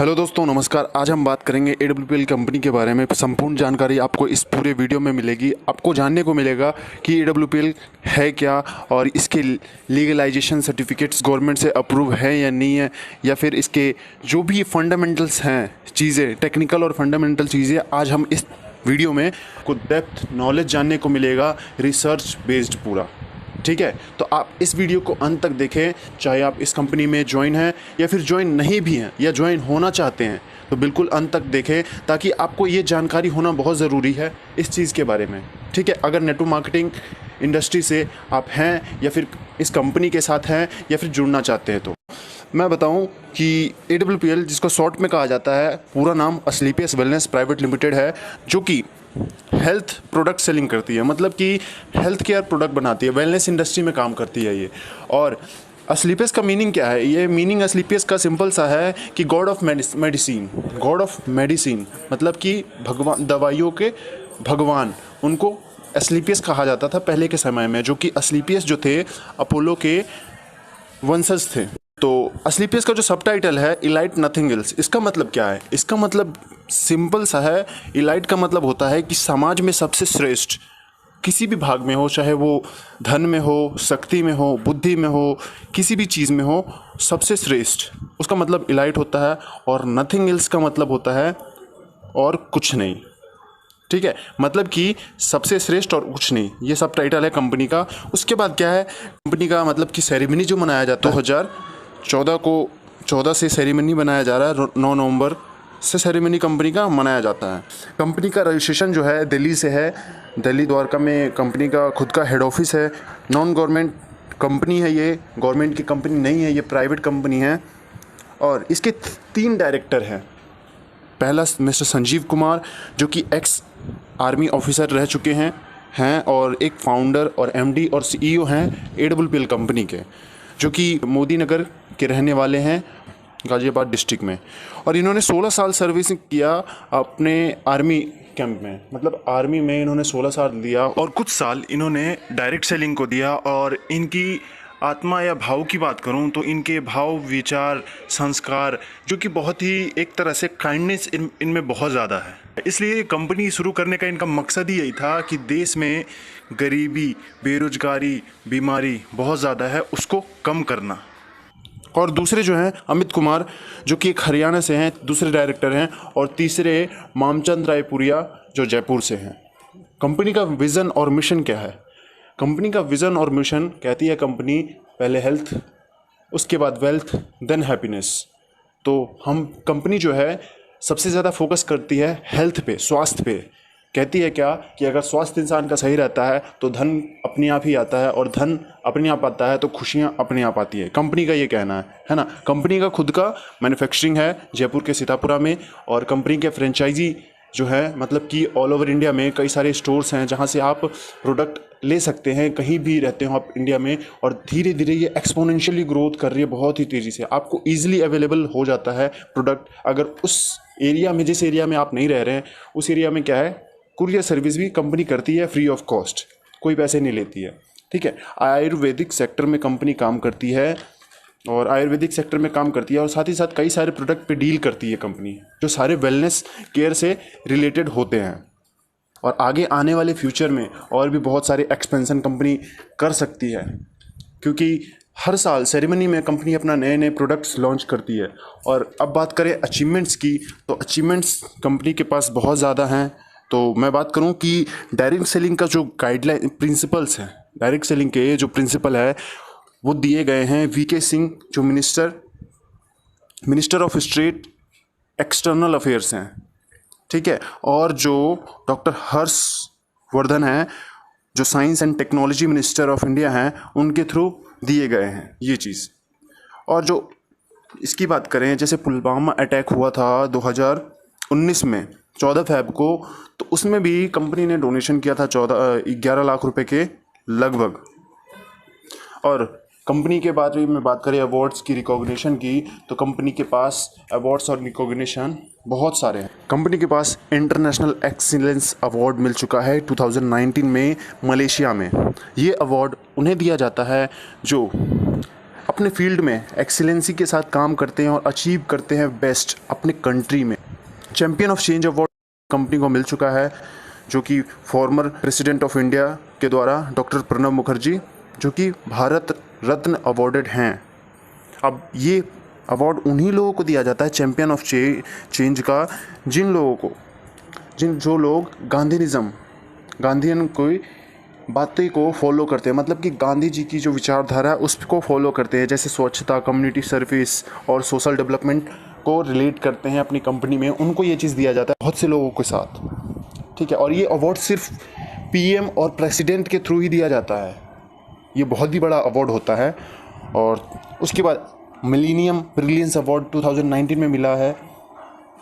Hello दोस्तों, नमस्कार। आज हम बात करेंगे AWPL कंपनी के बारे में। संपूर्ण जानकारी आपको इस पूरे वीडियो में मिलेगी। आपको जानने को मिलेगा कि AWPL है क्या और इसके लीगलाइजेशन सर्टिफिकेट्स गवर्नमेंट से अप्रूव है या नहीं है, या फिर इसके जो भी फंडामेंटल्स हैं चीज़ें, टेक्निकल और फंडामेंटल चीज़ें, आज हम इस वीडियो में आपको डेप्थ नॉलेज जानने को मिलेगा, रिसर्च बेस्ड पूरा। ठीक है, तो आप इस वीडियो को अंत तक देखें, चाहे आप इस कंपनी में ज्वाइन हैं या फिर ज्वाइन नहीं भी हैं या ज्वाइन होना चाहते हैं, तो बिल्कुल अंत तक देखें, ताकि आपको ये जानकारी होना बहुत ज़रूरी है इस चीज़ के बारे में। ठीक है, अगर नेटवर्क मार्केटिंग इंडस्ट्री से आप हैं या फिर इस कंपनी के साथ हैं या फिर जुड़ना चाहते हैं, तो मैं बताऊं कि AWPL, जिसको शॉर्ट में कहा जाता है, पूरा नाम असलीपियस वेलनेस प्राइवेट लिमिटेड है, जो कि हेल्थ प्रोडक्ट सेलिंग करती है, मतलब कि हेल्थ केयर प्रोडक्ट बनाती है, वेलनेस इंडस्ट्री में काम करती है ये। और असलीपियस का मीनिंग क्या है? ये मीनिंग असलीपियस का सिंपल सा है कि God of medicine. God of medicine मतलब कि भगवान, दवाइयों के भगवान, उनको असलीपियस कहा जाता था पहले के समय में, जो कि असलीपियस जो थे अपोलो के वंशज थे। तो असलीपियस का जो सबटाइटल है इलाइट नथिंग एल्स, इसका मतलब क्या है? इसका मतलब सिंपल सा है। इलाइट का मतलब होता है कि समाज में सबसे श्रेष्ठ, किसी भी भाग में हो, चाहे वो धन में हो, शक्ति में हो, बुद्धि में हो, किसी भी चीज़ में हो, सबसे श्रेष्ठ, उसका मतलब इलाइट होता है। और नथिंग एल्स का मतलब होता है और कुछ नहीं। ठीक है, मतलब कि सबसे श्रेष्ठ और कुछ नहीं, ये सब टाइटल है कंपनी का। उसके बाद क्या है कंपनी का, मतलब कि सेरेमनी जो मनाया जाता है 2014 से सेरेमनी बनाया जा रहा है, 9 नवंबर से सेरेमनी कंपनी का मनाया जाता है। कंपनी का रजिस्ट्रेशन जो है दिल्ली से है, दिल्ली द्वारका में कंपनी का खुद का हेड ऑफिस है। नॉन गवर्नमेंट कंपनी है ये, गवर्नमेंट की कंपनी नहीं है, ये प्राइवेट कंपनी है। और इसके 3 डायरेक्टर हैं। पहला मिस्टर संजीव कुमार, जो कि एक्स आर्मी ऑफिसर रह चुके हैं और एक फाउंडर और MD और CEO हैं AWPL कंपनी के, जो कि मोदी नगर के रहने वाले हैं, गाज़ियाबाद डिस्ट्रिक्ट में। और इन्होंने 16 साल सर्विस किया अपने आर्मी कैंप में, मतलब आर्मी में इन्होंने 16 साल दिया, और कुछ साल इन्होंने डायरेक्ट सेलिंग को दिया। और इनकी आत्मा या भाव की बात करूं तो इनके भाव, विचार, संस्कार, जो कि बहुत ही एक तरह से काइंडनेस इनमें बहुत ज़्यादा है। इसलिए कंपनी शुरू करने का इनका मकसद ही यही था कि देश में गरीबी, बेरोजगारी, बीमारी बहुत ज़्यादा है, उसको कम करना। और दूसरे जो हैं अमित कुमार, जो कि एक हरियाणा से हैं, दूसरे डायरेक्टर हैं। और तीसरे मामचंद रायपुरिया, जो जयपुर से हैं। कंपनी का विज़न और मिशन क्या है? कंपनी का विज़न और मिशन कहती है कंपनी, पहले हेल्थ, उसके बाद वेल्थ, देन हैप्पीनेस। तो हम कंपनी जो है सबसे ज़्यादा फोकस करती है हेल्थ पे, स्वास्थ्य पे। कहती है क्या कि अगर स्वास्थ्य इंसान का सही रहता है तो धन अपने आप ही आता है, और धन अपने आप आता है तो खुशियाँ अपने आप आती है। कंपनी का ये कहना है ना। कंपनी का खुद का मैन्युफैक्चरिंग है जयपुर के सीतापुरा में, और कंपनी के फ्रेंचाइजी जो है, मतलब कि ऑल ओवर इंडिया में कई सारे स्टोर्स हैं जहाँ से आप प्रोडक्ट ले सकते हैं, कहीं भी रहते हो आप इंडिया में। और धीरे धीरे ये एक्सपोनेंशियली ग्रोथ कर रही है, बहुत ही तेज़ी से। आपको ईजिली अवेलेबल हो जाता है प्रोडक्ट। अगर उस एरिया में, जिस एरिया में आप नहीं रह रहे हैं, उस एरिया में क्या है, कुरियर सर्विस भी कंपनी करती है फ्री ऑफ कॉस्ट, कोई पैसे नहीं लेती है। ठीक है, आयुर्वेदिक सेक्टर में कंपनी काम करती है, और आयुर्वेदिक सेक्टर में काम करती है, और साथ ही साथ कई सारे प्रोडक्ट पे डील करती है कंपनी, जो सारे वेलनेस केयर से रिलेटेड होते हैं। और आगे आने वाले फ्यूचर में और भी बहुत सारे एक्सपेंशन कंपनी कर सकती है, क्योंकि हर साल सेरेमनी में कंपनी अपना नए नए प्रोडक्ट्स लॉन्च करती है। और अब बात करें अचीवमेंट्स की, तो अचीवमेंट्स कंपनी के पास बहुत ज़्यादा हैं। तो मैं बात करूं कि डायरेक्ट सेलिंग का जो गाइडलाइन प्रिंसिपल्स हैं, डायरेक्ट सेलिंग के जो प्रिंसिपल है वो दिए गए हैं VK सिंह, जो minister of state external affairs हैं। ठीक है, और जो डॉक्टर हर्षवर्धन हैं, जो science and technology minister of India हैं, उनके थ्रू दिए गए हैं ये चीज़। और जो इसकी बात करें, जैसे पुलवामा अटैक हुआ था 2019 में 14 फ़रवरी को, तो उसमें भी कंपनी ने डोनेशन किया था 11 लाख रुपए के लगभग। और कंपनी के बारे में बात करें अवार्ड्स की, रिकॉग्निशन की, तो कंपनी के पास अवार्ड्स और रिकॉग्निशन बहुत सारे हैं। कंपनी के पास इंटरनेशनल एक्सीलेंस अवार्ड मिल चुका है 2019 में मलेशिया में। ये अवार्ड उन्हें दिया जाता है जो अपने फील्ड में एक्सीलेंसी के साथ काम करते हैं और अचीव करते हैं बेस्ट अपने कंट्री में। Champion of change award company को मिल चुका है, जो कि फॉर्मर प्रेसिडेंट ऑफ इंडिया के द्वारा डॉक्टर प्रणब मुखर्जी, जो कि भारत रत्न अवॉर्डेड हैं। अब ये अवार्ड उन्हीं लोगों को दिया जाता है चैम्पियन ऑफ चेंज का, जो लोग गांधीयन कोई बातें को फॉलो करते हैं, मतलब कि गांधी जी की जो विचारधारा है उसको फॉलो करते हैं, जैसे स्वच्छता, कम्युनिटी सर्विस और सोशल डेवलपमेंट को रिलेट करते हैं अपनी कंपनी में, उनको ये चीज़ दिया जाता है बहुत से लोगों के साथ, ठीक है। और ये अवार्ड सिर्फ पीएम और प्रेसिडेंट के थ्रू ही दिया जाता है, ये बहुत ही बड़ा अवार्ड होता है। और उसके बाद मिलेनियम ब्रिलियंस अवार्ड 2019 में मिला है,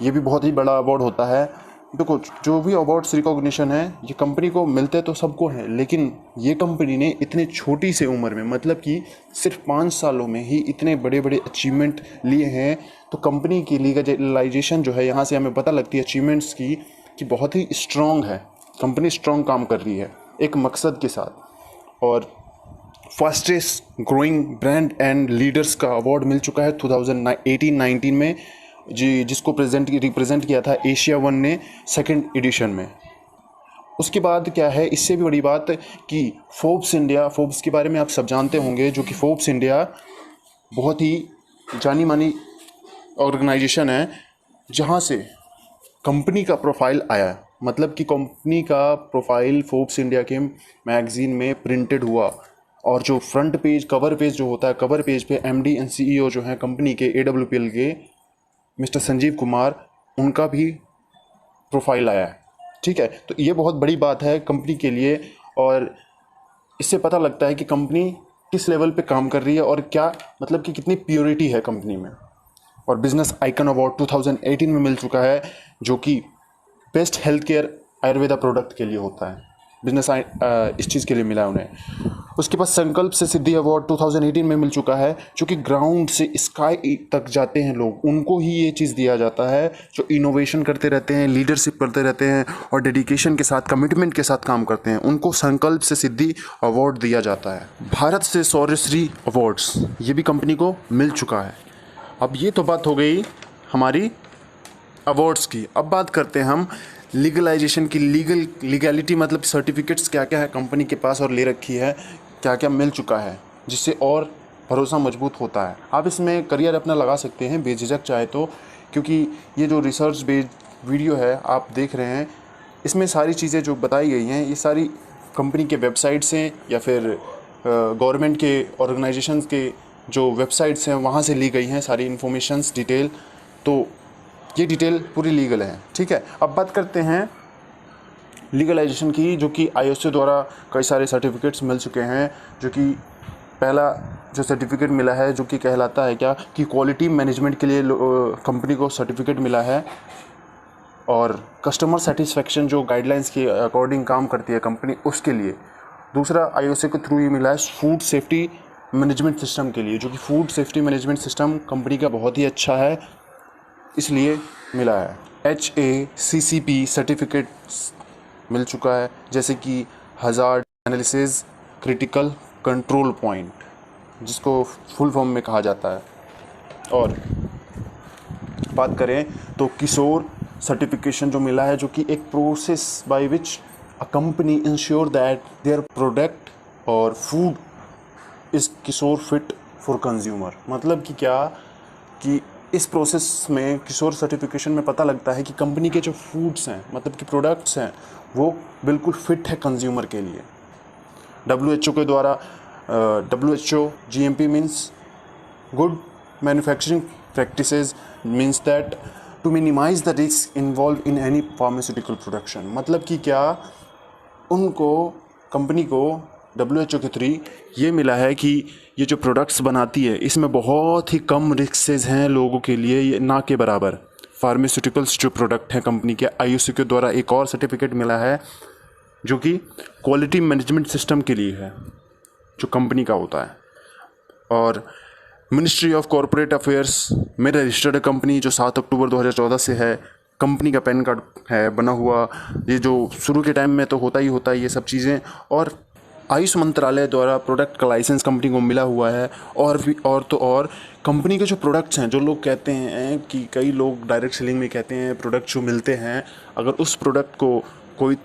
ये भी बहुत ही बड़ा अवार्ड होता है। देखो, जो भी अवार्ड्स रिकॉग्निशन है ये कंपनी को मिलते तो सबको हैं, लेकिन ये कंपनी ने इतने छोटी से उम्र में, मतलब कि सिर्फ 5 सालों में ही इतने बड़े बड़े अचीवमेंट लिए हैं, तो कंपनी की लीगलाइजेशन जो है, यहाँ से हमें पता लगती है अचीवमेंट्स की कि बहुत ही स्ट्रॉन्ग है, कंपनी स्ट्रॉन्ग काम कर रही है एक मकसद के साथ। और fastest growing brand and leaders का अवार्ड मिल चुका है 2018-19 में, जिसको रिप्रेजेंट किया था एशिया वन ने 2nd एडिशन में। उसके बाद क्या है, इससे भी बड़ी बात कि फोर्ब्स के बारे में आप सब जानते होंगे, जो कि फोर्ब्स इंडिया बहुत ही जानी मानी ऑर्गेनाइजेशन है, जहाँ से कंपनी का प्रोफाइल आया, मतलब कि कंपनी का प्रोफाइल फोर्ब्स इंडिया के मैगजीन में प्रिंटेड हुआ। और जो फ्रंट पेज, कवर पेज जो होता है, कवर पेज पे एमडी एंड सीईओ जो हैं कंपनी के, AWPL के मिस्टर संजीव कुमार, उनका भी प्रोफाइल आया है, ठीक है। तो ये बहुत बड़ी बात है कंपनी के लिए, और इससे पता लगता है कि कंपनी किस लेवल पे काम कर रही है और क्या, मतलब कि कितनी प्योरिटी है कंपनी में। और बिजनेस आइकन अवार्ड 2018 में मिल चुका है, जो कि best health care Ayurveda product के लिए होता है, इस चीज़ के लिए मिला है उन्हें। उसके बाद संकल्प से सिद्धि अवार्ड 2018 में मिल चुका है, जो कि ग्राउंड से स्काई तक जाते हैं लोग, उनको ही ये चीज़ दिया जाता है, जो इनोवेशन करते रहते हैं, लीडरशिप करते रहते हैं और डेडिकेशन के साथ, कमिटमेंट के साथ काम करते हैं, उनको संकल्प से सिद्धि अवार्ड दिया जाता है। भारत से शौर्यश्री अवार्ड्स, ये भी कंपनी को मिल चुका है। अब ये तो बात हो गई हमारी अवार्ड्स की। अब बात करते हैं हम लीगलाइजेशन की। लीगैलिटी मतलब सर्टिफिकेट्स क्या क्या है कंपनी के पास और ले रखी है, क्या क्या मिल चुका है, जिससे और भरोसा मजबूत होता है। आप इसमें करियर अपना लगा सकते हैं बेझिझक चाहे तो, क्योंकि ये जो रिसर्च बेस्ड वीडियो है आप देख रहे हैं, इसमें सारी चीज़ें जो बताई गई हैं ये सारी कंपनी के वेबसाइट से या फिर गवर्नमेंट के ऑर्गेनाइजेशंस के जो वेबसाइट्स हैं वहाँ से ली गई हैं सारी इन्फॉर्मेशंस डिटेल। तो ये डिटेल पूरी लीगल है, ठीक है। अब बात करते हैं लीगलाइजेशन की, जो कि IOC द्वारा कई सारे सर्टिफिकेट्स मिल चुके हैं। जो कि पहला जो सर्टिफिकेट मिला है, जो कि कहलाता है क्या कि क्वालिटी मैनेजमेंट के लिए कंपनी को सर्टिफिकेट मिला है, और कस्टमर सेटिस्फेक्शन जो गाइडलाइंस के अकॉर्डिंग काम करती है कंपनी, उसके लिए। दूसरा IOC के थ्रू ही मिला है फूड सेफ्टी मैनेजमेंट सिस्टम के लिए, जो कि food safety management system company का बहुत ही अच्छा है, इसलिए मिला है। HACCP सर्टिफिकेट मिल चुका है, जैसे कि hazard analysis critical control point, जिसको फुल फॉर्म में कहा जाता है। और बात करें तो किशोर सर्टिफिकेशन जो मिला है, जो कि एक process by which a company insure that their product और फूड इज़ किशोर फिट फॉर कंज्यूमर। मतलब कि क्या कि इस प्रोसेस में किशोर सर्टिफिकेशन में पता लगता है कि कंपनी के जो फूड्स हैं, मतलब कि प्रोडक्ट्स हैं, वो बिल्कुल फिट है कंज्यूमर के लिए। WHO के द्वारा WHO GMP means good manufacturing practices, means that to minimize the risk involve in any pharmaceutical production. मतलब कि क्या उनको, कंपनी को WHO के थ्रू ये मिला है कि ये जो प्रोडक्ट्स बनाती है इसमें बहुत ही कम रिस्क हैं लोगों के लिए, ये ना के बराबर। फार्मास्यूटिकल्स जो प्रोडक्ट हैं कंपनी के, IOC के द्वारा एक और सर्टिफिकेट मिला है, जो कि क्वालिटी मैनेजमेंट सिस्टम के लिए है, जो कंपनी का होता है। और मिनिस्ट्री ऑफ कॉरपोरेट अफेयर्स में रजिस्टर्ड कंपनी, जो 7 अक्टूबर 2014 से है, कंपनी का पैन कार्ड है बना हुआ। ये जो शुरू के टाइम में तो होता ही होता है ये सब चीज़ें। और आयुष मंत्रालय द्वारा प्रोडक्ट का लाइसेंस कंपनी को मिला हुआ है। और भी और कंपनी के जो प्रोडक्ट्स हैं, जो लोग कहते हैं कि कई लोग डायरेक्ट सेलिंग में कहते हैं प्रोडक्ट जो मिलते हैं, अगर उस प्रोडक्ट को कोई,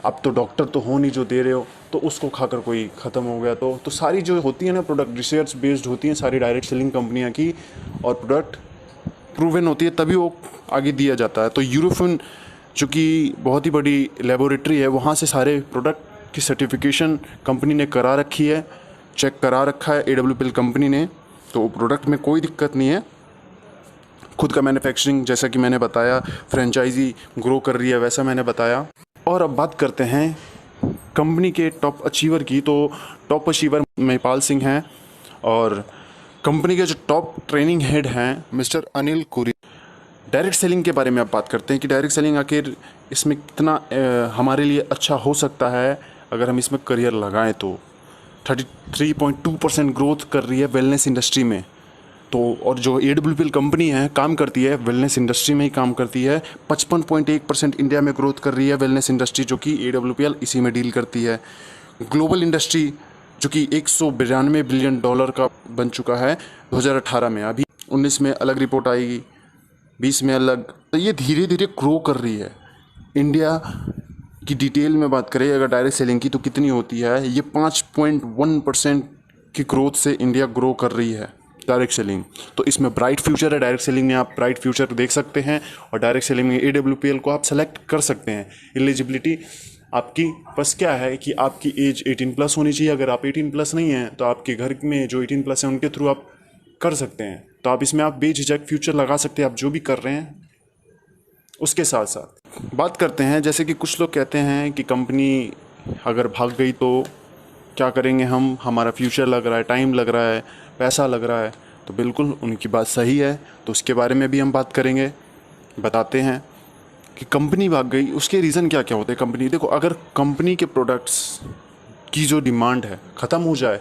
आप तो डॉक्टर तो हो नहीं जो दे रहे हो, तो उसको खाकर कोई ख़त्म हो गया तो सारी जो होती है ना प्रोडक्ट रिसर्च बेस्ड होती हैं सारी डायरेक्ट सेलिंग कंपनियां की, और प्रोडक्ट प्रूवन होती है तभी वो आगे दिया जाता है। तो यूरोफिन जो कि बहुत ही बड़ी लेबोरेटरी है, वहाँ से सारे प्रोडक्ट की सर्टिफिकेशन कंपनी ने करा रखी है, चेक करा रखा है AWPL कंपनी ने, तो प्रोडक्ट में कोई दिक्कत नहीं है। खुद का मैन्युफैक्चरिंग जैसा कि मैंने बताया, फ्रेंचाइजी ग्रो कर रही है वैसा मैंने बताया। और अब बात करते हैं कंपनी के टॉप अचीवर की। तो टॉप अचीवर महिपाल सिंह हैं और कंपनी के जो टॉप ट्रेनिंग हेड हैं मिस्टर अनिल कुरी। डायरेक्ट सेलिंग के बारे में आप बात करते हैं कि डायरेक्ट सेलिंग आखिर इसमें कितना हमारे लिए अच्छा हो सकता है अगर हम इसमें करियर लगाएं। तो 33.2% ग्रोथ कर रही है वेलनेस इंडस्ट्री में। तो और जो AWPL कंपनी है काम करती है वेलनेस इंडस्ट्री में ही काम करती है। 55.1% इंडिया में ग्रोथ कर रही है वेलनेस इंडस्ट्री, जो कि AWPL इसी में डील करती है। ग्लोबल इंडस्ट्री जो कि $192 बिलियन का बन चुका है 2018 में, अभी 19 में अलग रिपोर्ट आएगी, 20 में अलग। तो ये धीरे धीरे ग्रो कर रही है। इंडिया की डिटेल में बात करें अगर डायरेक्ट सेलिंग की तो कितनी होती है, ये 5.1% की ग्रोथ से इंडिया ग्रो कर रही है डायरेक्ट सेलिंग। तो इसमें ब्राइट फ्यूचर है। डायरेक्ट सेलिंग में आप ब्राइट फ्यूचर देख सकते हैं और डायरेक्ट सेलिंग में AWPL को आप सेलेक्ट कर सकते हैं। एलिजिबिलिटी आपकी बस क्या है कि आपकी एज 18+ होनी चाहिए। अगर आप 18+ नहीं हैं तो आपके घर में जो 18+ हैं उनके थ्रू आप कर सकते हैं। तो आप इसमें आप बेझिझक फ्यूचर लगा सकते हैं, आप जो भी कर रहे हैं उसके साथ साथ। बात करते हैं जैसे कि कुछ लोग कहते हैं कि कंपनी अगर भाग गई तो क्या करेंगे हम, हमारा फ्यूचर लग रहा है, टाइम लग रहा है, पैसा लग रहा है। तो बिल्कुल उनकी बात सही है, तो उसके बारे में भी हम बात करेंगे, बताते हैं कि कंपनी भाग गई उसके रीज़न क्या क्या होते हैं। कंपनी देखो, अगर कंपनी के प्रोडक्ट्स की जो डिमांड है ख़त्म हो जाए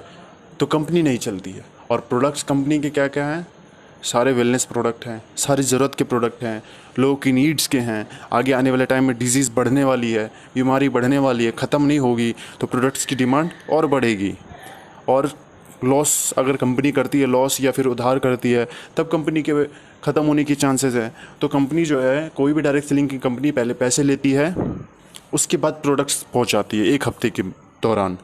तो कंपनी नहीं चलती है। और प्रोडक्ट्स कंपनी के क्या क्या हैं, सारे वेलनेस प्रोडक्ट हैं, सारी ज़रूरत के प्रोडक्ट हैं, लोगों की नीड्स के हैं। आगे आने वाले टाइम में डिजीज़ बढ़ने वाली है, बीमारी बढ़ने वाली है, ख़त्म नहीं होगी, तो प्रोडक्ट्स की डिमांड और बढ़ेगी। और लॉस अगर कंपनी करती है, लॉस या फिर उधार करती है, तब कंपनी के ख़त्म होने की चांसेस है। तो कंपनी जो है, कोई भी डायरेक्ट सेलिंग की कंपनी पहले पैसे लेती है, उसके बाद प्रोडक्ट्स पहुंचाती है 1 हफ्ते के दौरान।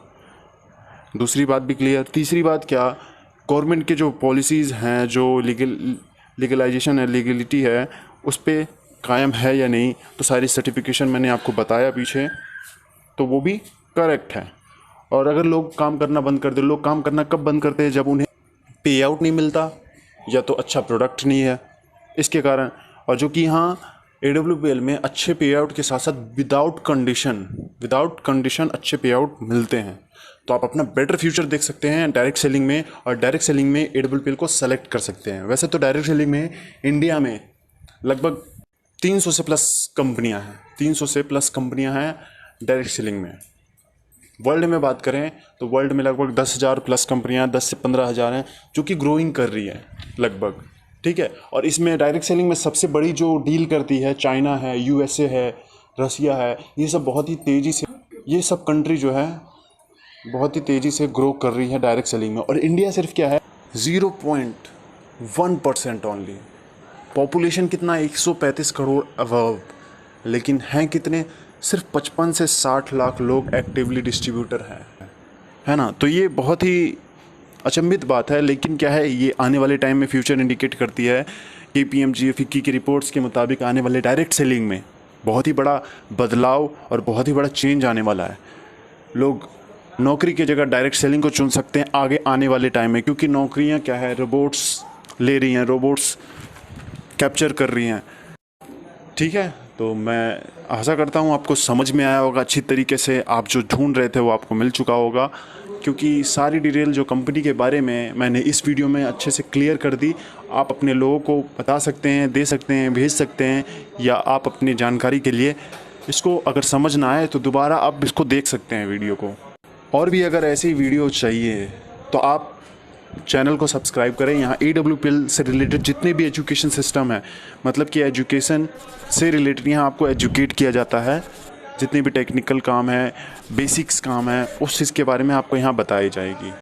दूसरी बात भी क्लियर। तीसरी बात क्या, गवर्नमेंट के जो पॉलिसीज़ हैं, जो लीगलाइजेशन है, लीगलिटी है, उस पर कायम है या नहीं। तो सारी सर्टिफिकेशन मैंने आपको बताया पीछे, तो वो भी करेक्ट है। और अगर लोग काम करना बंद कर दे, लोग काम करना कब बंद करते हैं, जब उन्हें पे आउट नहीं मिलता या तो अच्छा प्रोडक्ट नहीं है, इसके कारण। और जो कि यहाँ AWPL में अच्छे पे आउट के साथ साथ विदाउट कंडीशन अच्छे पे आउट मिलते हैं। तो आप अपना बेटर फ्यूचर देख सकते हैं डायरेक्ट सेलिंग में, और डायरेक्ट सेलिंग में AWPL को सेलेक्ट कर सकते हैं। वैसे तो डायरेक्ट सेलिंग में इंडिया में लगभग 300 से प्लस कंपनियां हैं, 300 से प्लस कंपनियां हैं डायरेक्ट सेलिंग में। वर्ल्ड में बात करें तो वर्ल्ड में लगभग 10,000 प्लस कंपनियां, 10 से 15,000 हैं, जो कि ग्रोइंग कर रही है लगभग, ठीक है। और इसमें डायरेक्ट सेलिंग में सबसे बड़ी जो डील करती है चाइना है, USA है, रसिया है, ये सब बहुत ही तेज़ी से, ये सब कंट्री जो है बहुत ही तेज़ी से ग्रो कर रही है डायरेक्ट सेलिंग में। और इंडिया सिर्फ क्या है, 0.1% ओनली। पॉपुलेशन कितना, 135 करोड़ अबव, लेकिन हैं कितने, सिर्फ 55 से 60 लाख लोग एक्टिवली डिस्ट्रीब्यूटर हैं, है ना। तो ये बहुत ही अचंभित बात है, लेकिन क्या है, ये आने वाले टाइम में फ्यूचर इंडिकेट करती है। KPMG फिक्की की रिपोर्ट्स के मुताबिक आने वाले डायरेक्ट सेलिंग में बहुत ही बड़ा बदलाव और बहुत ही बड़ा चेंज आने वाला है। लोग नौकरी की जगह डायरेक्ट सेलिंग को चुन सकते हैं आगे आने वाले टाइम में, क्योंकि नौकरियां क्या है, रोबोट्स ले रही हैं, रोबोट्स कैप्चर कर रही हैं, ठीक है। तो मैं आशा करता हूँ आपको समझ में आया होगा अच्छी तरीके से, आप जो ढूंढ रहे थे वो आपको मिल चुका होगा, क्योंकि सारी डिटेल जो कंपनी के बारे में मैंने इस वीडियो में अच्छे से क्लियर कर दी। आप अपने लोगों को बता सकते हैं, दे सकते हैं, भेज सकते हैं, या आप अपनी जानकारी के लिए इसको अगर समझ ना आए तो दोबारा आप इसको देख सकते हैं वीडियो को। और भी अगर ऐसी वीडियो चाहिए तो आप चैनल को सब्सक्राइब करें। यहाँ AWPL से रिलेटेड जितने भी एजुकेशन सिस्टम है, मतलब कि एजुकेशन से रिलेटेड यहाँ आपको एजुकेट किया जाता है जितने भी टेक्निकल काम है, बेसिक्स काम है, उस चीज़ के बारे में आपको यहाँ बताई जाएगी।